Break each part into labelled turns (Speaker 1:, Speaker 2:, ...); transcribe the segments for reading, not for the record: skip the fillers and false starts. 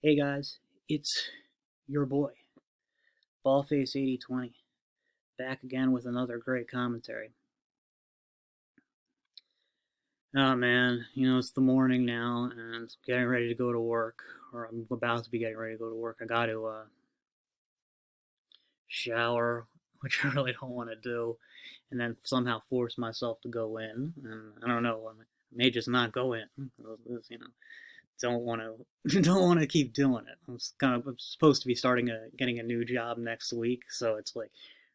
Speaker 1: Hey guys, it's your boy, Ballface8020, back again with another great commentary. Oh man, it's the morning now and I'm getting ready to go to work, or I'm about to be getting ready to go to work. I got to shower, which I really don't want to do, and then somehow force myself to go in. And I don't know, I may just not go in. You know, don't want to don't want to keep doing it. I'm supposed to be getting a new job next week, so it's like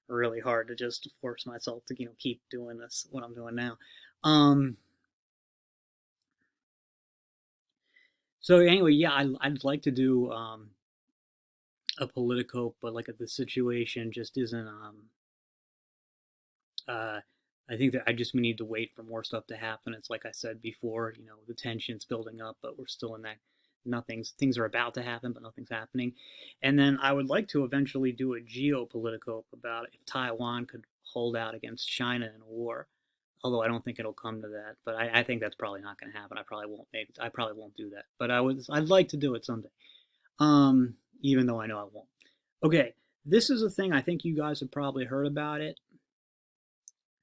Speaker 1: really hard to just force myself to keep doing what I'm doing now. Um. So anyway, yeah, I'd like to do a Politico, but like the situation just isn't. Uh, I think that we need to wait for more stuff to happen. It's like I said before, the tension's building up, but we're still in that things are about to happen, but nothing's happening. And then I would like to eventually do a geopolitical about if Taiwan could hold out against China in a war. Although I don't think it'll come to that, but I think that's probably not going to happen. I probably won't do that, but I'd like to do it someday. Even though I know I won't. Okay, this is a thing I think you guys have probably heard about it.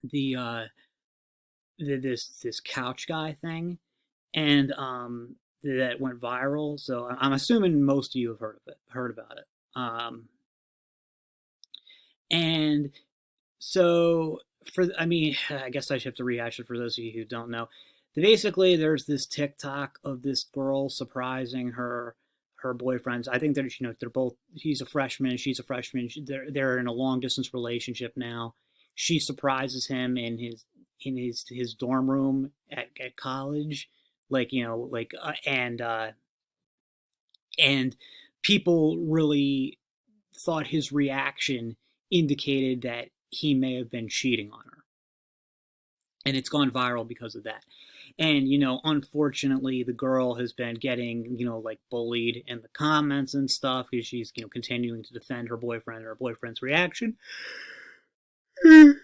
Speaker 1: The this couch guy thing, and that went viral. So I'm assuming most of you have heard about it. And so I guess I should have to rehash it for those of you who don't know. Basically, there's this TikTok of this girl surprising her boyfriends. I think that they're both. He's a freshman, she's a freshman. They're in a long distance relationship now. She surprises him in his dorm room at college, and people really thought his reaction indicated that he may have been cheating on her, and it's gone viral because of that. And unfortunately, the girl has been getting like bullied in the comments and stuff because she's continuing to defend her boyfriend or her boyfriend's reaction. And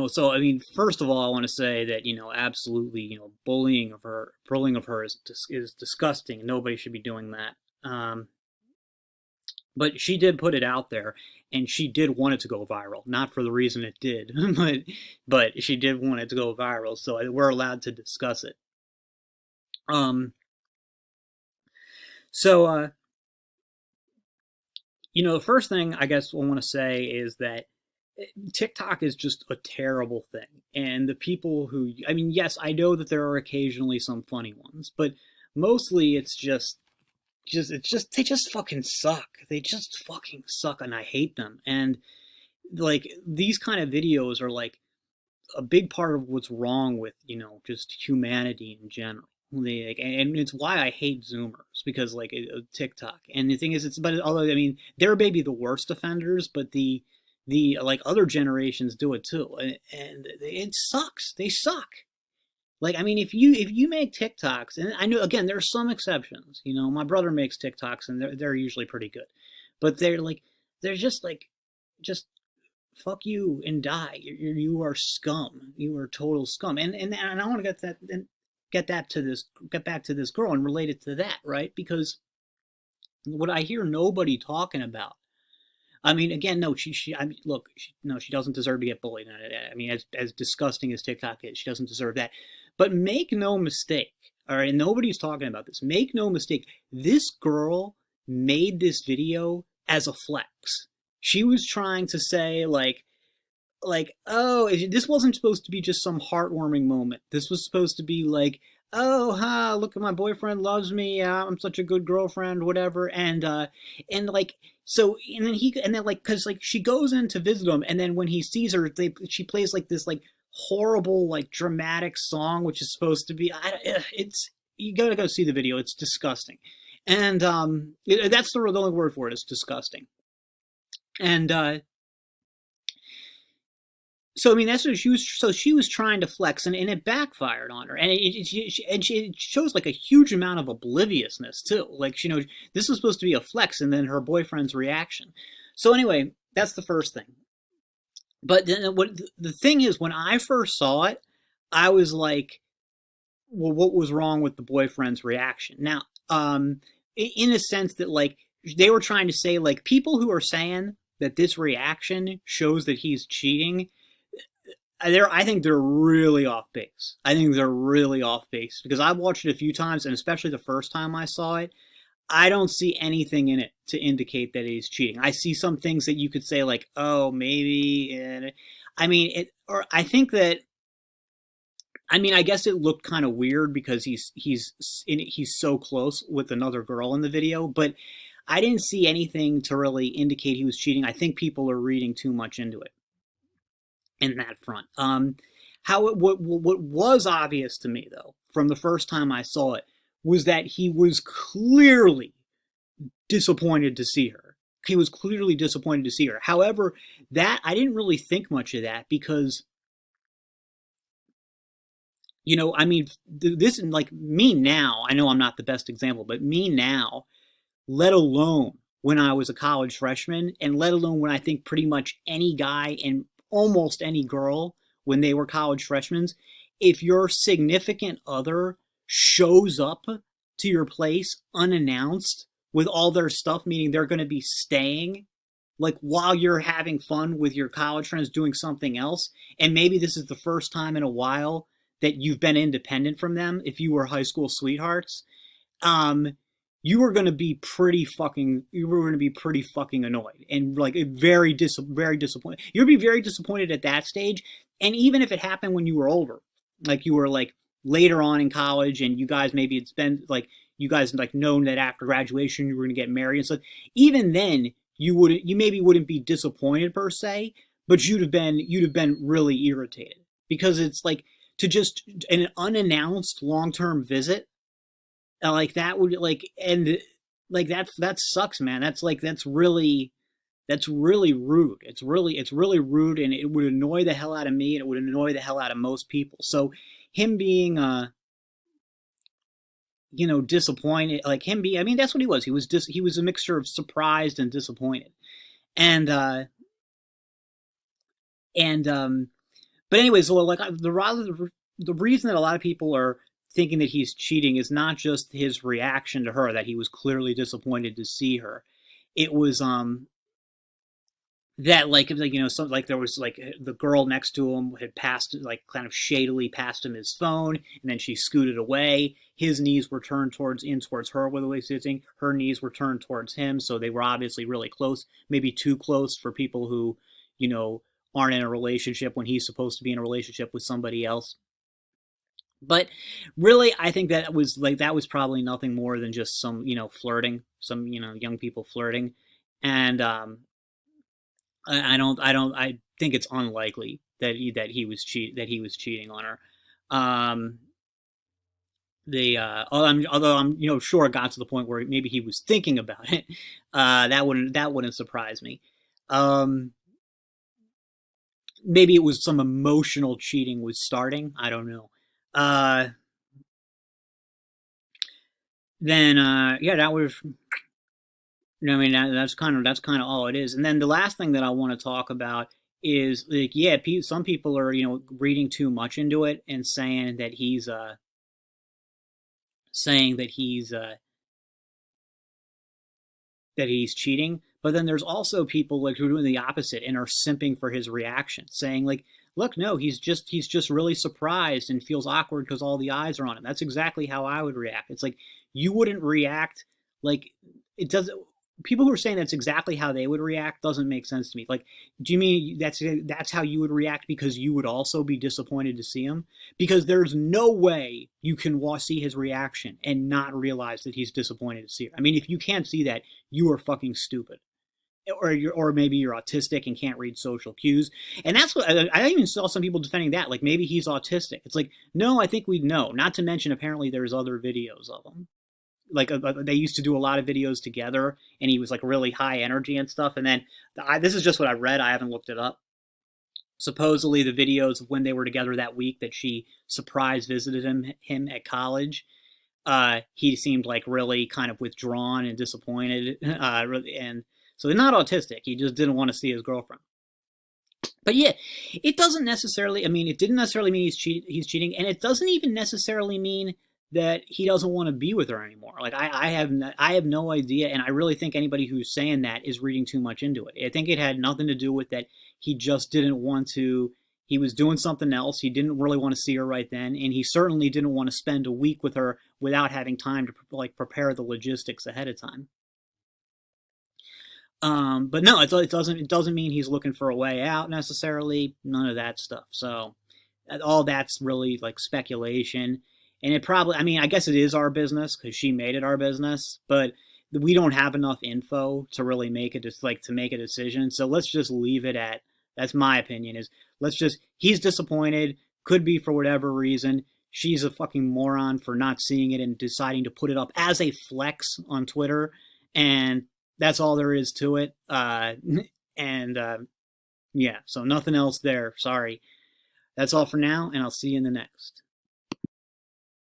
Speaker 1: so first of all, I want to say that absolutely, bullying of her is disgusting. Nobody should be doing that. But she did put it out there, and she did want it to go viral. Not for the reason it did, but she did want it to go viral, so we're allowed to discuss it. So the first thing I guess I want to say is that TikTok is just a terrible thing. And the people who, yes, I know that there are occasionally some funny ones, but mostly it's they just fucking suck. They just fucking suck, and I hate them. And like these kind of videos are like a big part of what's wrong with just humanity in general. And it's why I hate Zoomers, because like TikTok. And the thing is, although they're maybe the worst offenders, but the like other generations do it too, and it sucks. They suck. Like if you make TikToks, and I know again there are some exceptions. My brother makes TikToks, and they're usually pretty good, but they're just fuck you and die. You are scum. You are total scum. And I want to get back to this girl and relate it to that, right? Because what I hear nobody talking about. Again, no, no, she doesn't deserve to get bullied. As disgusting as TikTok is, she doesn't deserve that. But make no mistake, all right, nobody's talking about this. Make no mistake, this girl made this video as a flex. She was trying to say oh, this wasn't supposed to be just some heartwarming moment. This was supposed to be like, oh, ha, look at my boyfriend loves me. I'm such a good girlfriend, whatever. And like, so, and then like, cause like she goes in to visit him, and then when he sees her, she plays like this like horrible like dramatic song, which is supposed to be, you gotta go see the video. It's disgusting, and that's the only word for it. It's disgusting, and so that's what she was. So she was trying to flex, and it backfired on her, and it shows like a huge amount of obliviousness too. Like this was supposed to be a flex, and then her boyfriend's reaction. So anyway, that's the first thing. But then the thing is, when I first saw it, I was like, well, what was wrong with the boyfriend's reaction? Now, in a sense that like they were trying to say like people who are saying that this reaction shows that he's cheating, I think they're really off base. I think they're really off base because I've watched it a few times, and especially the first time I saw it, I don't see anything in it to indicate that he's cheating. I see some things that you could say like, oh, maybe. I mean, or I think that. I mean, I guess it looked kind of weird because he's so close with another girl in the video, but I didn't see anything to really indicate he was cheating. I think people are reading too much into it in that front. What was obvious to me though from the first time I saw it was that he was clearly disappointed to see her. He was clearly disappointed to see her. However, that I didn't really think much of that because I mean, this like me now. I know I'm not the best example, but me now, let alone when I was a college freshman, and let alone when I think pretty much any guy and almost any girl when they were college freshmen, if your significant other shows up to your place unannounced with all their stuff, meaning they're going to be staying, like while you're having fun with your college friends doing something else, and maybe this is the first time in a while that you've been independent from them, if you were high school sweethearts, um, you were going to be pretty fucking annoyed and like very disappointed. You'd be very disappointed at that stage. And even if it happened when you were older, like you were like later on in college and you guys maybe it's been like you guys like known that after graduation you were going to get married and stuff, even then you maybe wouldn't be disappointed per se, but you'd have been really irritated because it's like to just an unannounced long-term visit like that would like and like that sucks, man. That's really rude. It's really rude, and it would annoy the hell out of me, and it would annoy the hell out of most people. So him being disappointed, like him be I mean that's what he was. He was a mixture of surprised and disappointed. And and but anyways, so like the reason that a lot of people are thinking that he's cheating is not just his reaction to her, that he was clearly disappointed to see her. It was that something like there was like the girl next to him had passed like kind of shadily passed him his phone, and then she scooted away. His knees were turned towards her where the way sitting. Her knees were turned towards him, so they were obviously really close, maybe too close for people who you know aren't in a relationship when he's supposed to be in a relationship with somebody else. But really, I think that was probably nothing more than just some flirting, some young people flirting, and I think it's unlikely that he was cheating on her. Um, although I'm sure it got to the point where maybe he was thinking about it. That wouldn't surprise me. Um, Maybe it was some emotional cheating was starting. I don't know. Uh, then yeah, that was. I mean, that's kind of all it is. And then the last thing that I want to talk about is like, yeah, some people are reading too much into it and saying that he's cheating. But then there's also people like who are doing the opposite and are simping for his reaction, saying like, "Look, no, he's just really surprised and feels awkward because all the eyes are on him." That's exactly how I would react. It's like you wouldn't react like it doesn't. People who are saying that's exactly how they would react doesn't make sense to me. Like, do you mean that's how you would react because you would also be disappointed to see him? Because there's no way you can see his reaction and not realize that he's disappointed to see her. I mean, if you can't see that, you are fucking stupid, or maybe you're autistic and can't read social cues. And that's what I even saw some people defending that, like maybe he's autistic. It's like, no, I think we know. Not to mention, apparently there's other videos of him. Like they used to do a lot of videos together, and he was like really high energy and stuff. And then this is just what I read. I haven't looked it up. Supposedly, the videos of when they were together that week that she surprise visited him at college, he seemed like really kind of withdrawn and disappointed, and so they're not autistic. He just didn't want to see his girlfriend. But yeah, it doesn't necessarily. I mean, it didn't necessarily mean he's cheating, and it doesn't even necessarily mean that he doesn't want to be with her anymore. Like I have no idea, and I really think anybody who's saying that is reading too much into it. I think it had nothing to do with that. He just didn't want to. He was doing something else. He didn't really want to see her right then, and he certainly didn't want to spend a week with her without having time to like prepare the logistics ahead of time. But no, it doesn't mean he's looking for a way out necessarily. None of that stuff. So all that's really like speculation, and it probably. I mean, I guess it is our business because she made it our business, but we don't have enough info to really make it just like to make a decision. So let's just leave it at. That's my opinion. Is let's just he's disappointed. Could be for whatever reason. She's a fucking moron for not seeing it and deciding to put it up as a flex on Twitter, and that's all there is to it. And yeah, so nothing else there. Sorry. That's all for now, and I'll see you in the next.